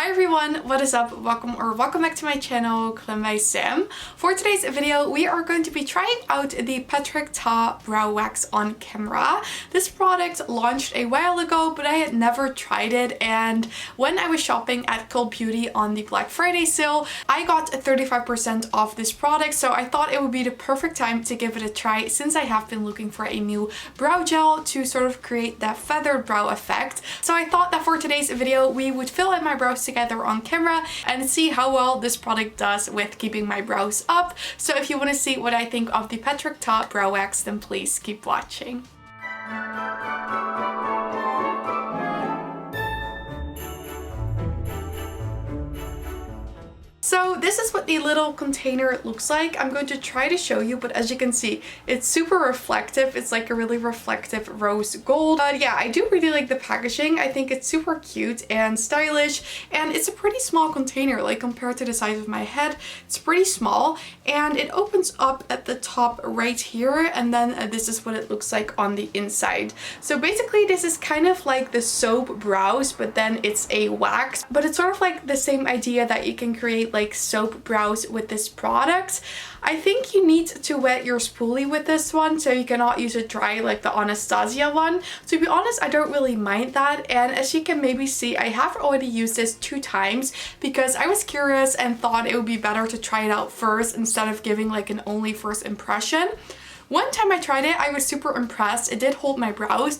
Hi everyone, what is up? Welcome back to my channel, Glam By Sam. For today's video, we are going to be trying out the Patrick Ta Brow Wax on camera. This product launched a while ago, but I had never tried it, and when I was shopping at SCULPT on the Black Friday sale, I got 35% off this product, so I thought it would be the perfect time to give it a try since I have been looking for a new brow gel to sort of create that feathered brow effect. So I thought that for today's video, we would fill in my brows together on camera and see how well this product does with keeping my brows up. So if you want to see what I think of the Patrick Ta Brow Wax, then please keep watching. So this is what the little container looks like. I'm going to try to show you, but as you can see, it's super reflective. It's like a really reflective rose gold. Yeah, I do really like the packaging. I think it's super cute and stylish, and it's a pretty small container, like compared to the size of my head. It's pretty small, and it opens up at the top right here, and then this is what it looks like on the inside. So basically this is kind of like the soap brows, but then it's a wax, but it's sort of like the same idea that you can create like soap brows with this product. I think you need to wet your spoolie with this one, so you cannot use it dry like the Anastasia one. To be honest, I don't really mind that, and as you can maybe see, I have already used this 2 times because I was curious and thought it would be better to try it out first instead of giving like an only first impression. One time I tried it, I was super impressed. It did hold my brows.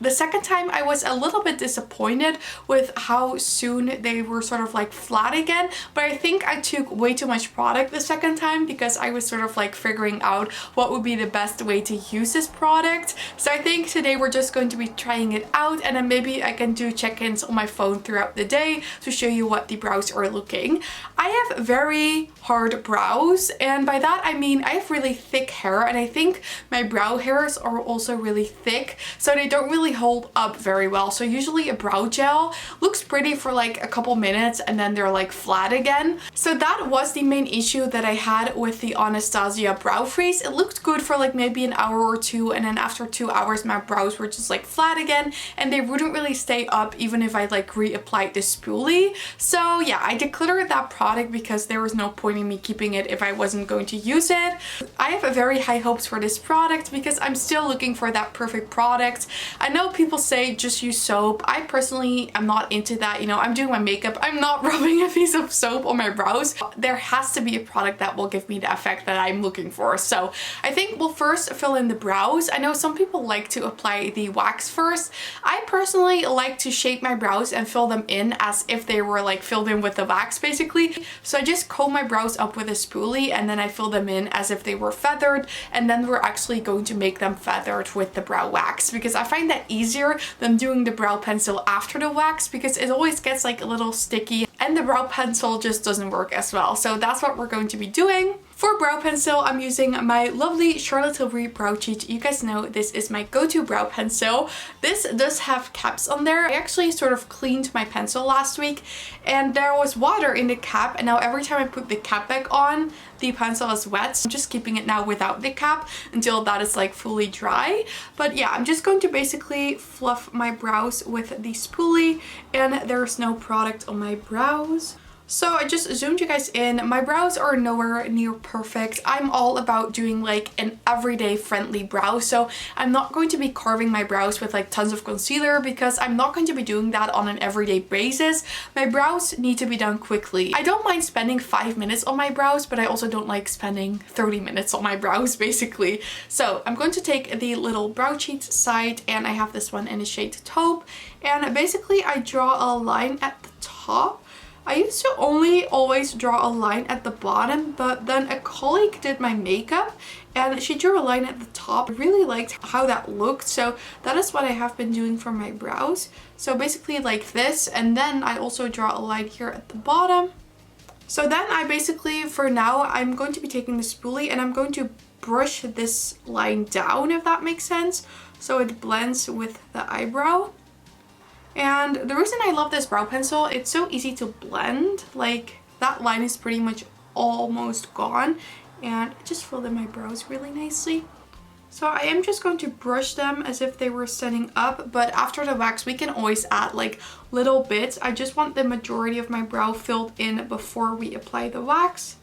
The second time I was a little bit disappointed with how soon they were sort of like flat again, but I think I took way too much product the second time because I was sort of like figuring out what would be the best way to use this product. So I think today we're just going to be trying it out, and then maybe I can do check-ins on my phone throughout the day to show you what the brows are looking. I have very hard brows, and by that I mean I have really thick hair, and I think my brow hairs are also really thick, so they don't really hold up very well. So usually a brow gel looks pretty for like a couple minutes and then they're like flat again. So that was the main issue that I had with the Anastasia Brow Freeze. It looked good for like maybe an hour or two, and then after 2 hours my brows were just like flat again and they wouldn't really stay up even if I like reapplied the spoolie. So yeah, I decluttered that product because there was no point in me keeping it if I wasn't going to use it. I have very high hopes for this product because I'm still looking for that perfect product. I know people say just use soap. I personally am not into that. You know, I'm doing my makeup, I'm not rubbing a piece of soap on my brows. There has to be a product that will give me the effect that I'm looking for. So I think we'll first fill in the brows. I know some people like to apply the wax first. I personally like to shape my brows and fill them in as if they were like filled in with the wax basically. So I just comb my brows up with a spoolie and then I fill them in as if they were feathered, and then we're actually going to make them feathered with the brow wax because I find that easier than doing the brow pencil after the wax because it always gets like a little sticky and the brow pencil just doesn't work as well. So that's what we're going to be doing. For brow pencil, I'm using my lovely Charlotte Tilbury Brow Cheat. You guys know this is my go-to brow pencil. This does have caps on there. I actually sort of cleaned my pencil last week and there was water in the cap, and now every time I put the cap back on, the pencil is wet. So I'm just keeping it now without the cap until that is like fully dry. But yeah, I'm just going to basically fluff my brows with the spoolie, and there's no product on my brows. So I just zoomed you guys in. My brows are nowhere near perfect. I'm all about doing like an everyday friendly brow. So I'm not going to be carving my brows with like tons of concealer because I'm not going to be doing that on an everyday basis. My brows need to be done quickly. I don't mind spending 5 minutes on my brows, but I also don't like spending 30 minutes on my brows basically. So I'm going to take the little brow cheat side, and I have this one in the shade taupe, and basically I draw a line at the top. I used to only always draw a line at the bottom, but then a colleague did my makeup and she drew a line at the top. I really liked how that looked, so that is what I have been doing for my brows. So basically like this, and then I also draw a line here at the bottom. So then I basically, for now, I'm going to be taking the spoolie and I'm going to brush this line down, if that makes sense, so it blends with the eyebrow. And the reason I love this brow pencil, it's so easy to blend. Like that line is pretty much almost gone, and it just filled in my brows really nicely. So I am just going to brush them as if they were standing up, but after the wax we can always add like little bits. I just want the majority of my brow filled in before we apply the wax.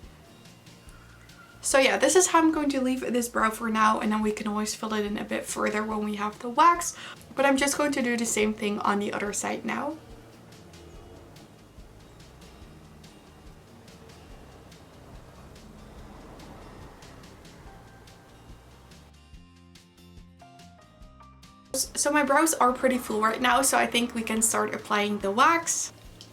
So yeah, this is how I'm going to leave this brow for now, and then we can always fill it in a bit further when we have the wax. But I'm just going to do the same thing on the other side now. So my brows are pretty full right now, so I think we can start applying the wax.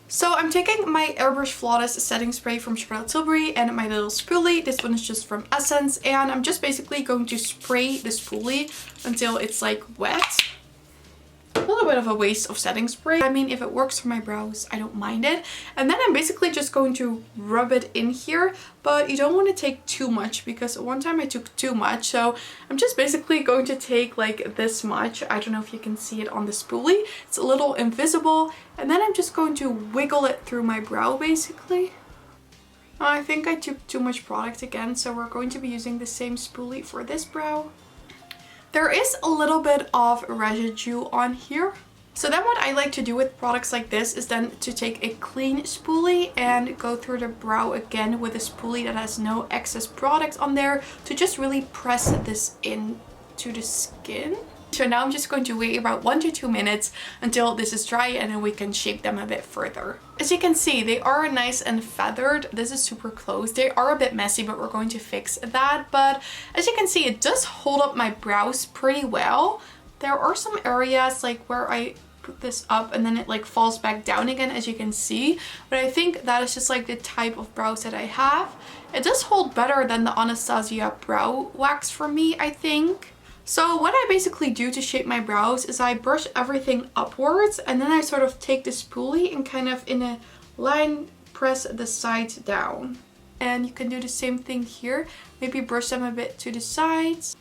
So I'm taking my Airbrush Flawless setting spray from Charlotte Tilbury and my little spoolie. This one is just from Essence, and I'm just basically going to spray the spoolie until it's like wet. A little bit of a waste of setting spray. I mean, if it works for my brows, I don't mind it. And then I'm basically just going to rub it in here, but you don't want to take too much because one time I took too much. So I'm just basically going to take like this much. I don't know if you can see it on the spoolie. It's a little invisible. And then I'm just going to wiggle it through my brow basically. I think I took too much product again, so we're going to be using the same spoolie for this brow. There is a little bit of residue on here. So then what I like to do with products like this is then to take a clean spoolie and go through the brow again with a spoolie that has no excess product on there to just really press this into the skin. So now I'm just going to wait about 1 to 2 minutes until this is dry, and then we can shape them a bit further. As you can see, they are nice and feathered. This is super close. They are a bit messy, but we're going to fix that. But as you can see, it does hold up my brows pretty well. There are some areas like where I put this up and then it like falls back down again, as you can see. But I think that is just like the type of brows that I have. It does hold better than the Anastasia brow wax for me, I think. So what I basically do to shape my brows is I brush everything upwards, and then I sort of take the spoolie and kind of in a line press the sides down. And you can do the same thing here. Maybe brush them a bit to the sides.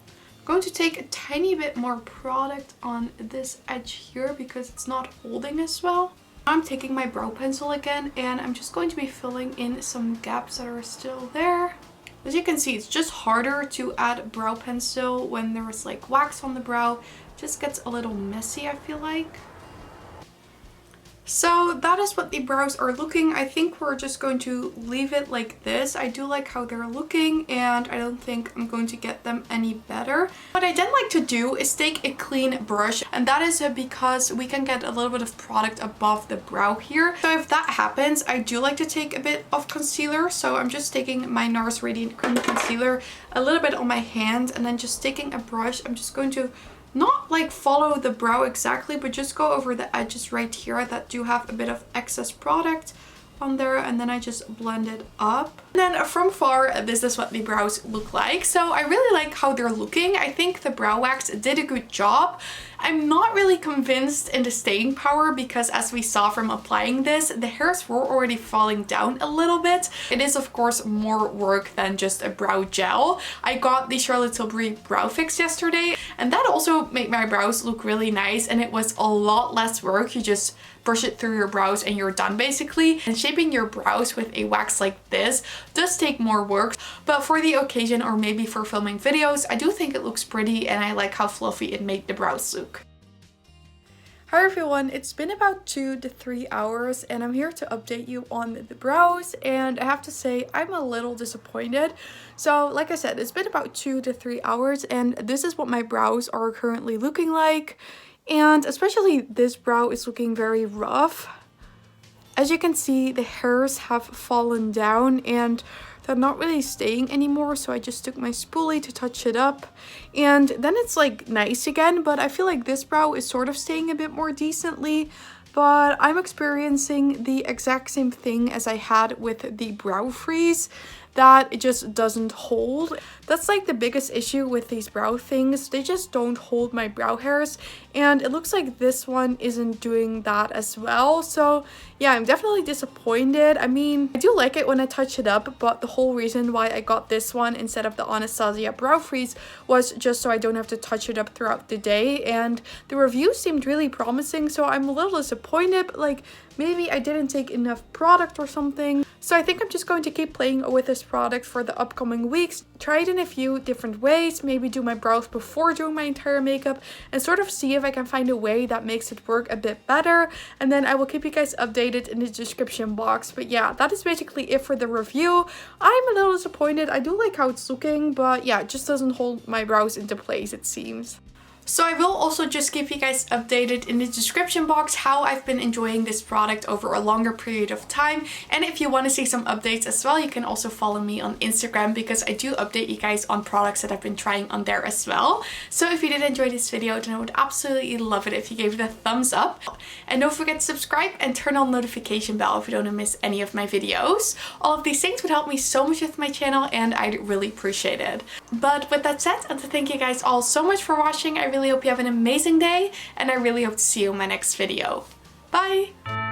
I'm going to take a tiny bit more product on this edge here because it's not holding as well. I'm taking my brow pencil again, and I'm just going to be filling in some gaps that are still there. As you can see, it's just harder to add brow pencil when there's like wax on the brow. It just gets a little messy, I feel like. So that is what the brows are looking. I think we're just going to leave it like this. I do like how they're looking, and I don't think I'm going to get them any better. What I then like to do is take a clean brush, and that is because we can get a little bit of product above the brow here. So if that happens, I do like to take a bit of concealer. So I'm just taking my NARS Radiant Cream Concealer a little bit on my hand, and then just taking a brush, I'm just going to not like follow the brow exactly, but just go over the edges right here that do have a bit of excess product on there, and then I just blend it up. And then from far, this is what the brows look like. So I really like how they're looking. I think the brow wax did a good job. I'm not really convinced in the staying power because, as we saw from applying this, the hairs were already falling down a little bit. It is of course more work than just a brow gel. I got the Charlotte Tilbury Brow Fix yesterday, and that also made my brows look really nice, and it was a lot less work. You just brush it through your brows and you're done basically. And shaping your brows with a wax like this does take more work, but for the occasion or maybe for filming videos, I do think it looks pretty, and I like how fluffy it made the brows look. Hi everyone, it's been about 2 to 3 hours and I'm here to update you on the brows, and I have to say I'm a little disappointed. So like I said, it's been about 2 to 3 hours and this is what my brows are currently looking like. And especially this brow is looking very rough. As you can see, the hairs have fallen down and they're not really staying anymore, so I just took my spoolie to touch it up, and then it's like nice again. But I feel like this brow is sort of staying a bit more decently, but I'm experiencing the exact same thing as I had with the brow freeze, that it just doesn't hold. That's like the biggest issue with these brow things. They just don't hold my brow hairs, and it looks like this one isn't doing that as well. So yeah, I'm definitely disappointed. I mean, I do like it when I touch it up, but the whole reason why I got this one instead of the Anastasia Brow Freeze was just so I don't have to touch it up throughout the day, and the review seemed really promising, so I'm a little disappointed. But like, maybe I didn't take enough product or something. So I think I'm just going to keep playing with this product for the upcoming weeks, try it in a few different ways, maybe do my brows before doing my entire makeup and sort of see if I can find a way that makes it work a bit better, and then I will keep you guys updated in the description box. But yeah, that is basically it for the review. I'm a little disappointed. I do like how it's looking, but yeah, it just doesn't hold my brows into place, it seems. So I will also just keep you guys updated in the description box how I've been enjoying this product over a longer period of time. And if you want to see some updates as well, you can also follow me on Instagram, because I do update you guys on products that I've been trying on there as well. So if you did enjoy this video, then I would absolutely love it if you gave it a thumbs up. And don't forget to subscribe and turn on the notification bell if you don't want to miss any of my videos. All of these things would help me so much with my channel and I'd really appreciate it. But with that said, and to thank you guys all so much for watching, I really hope you have an amazing day, and I really hope to see you in my next video. Bye!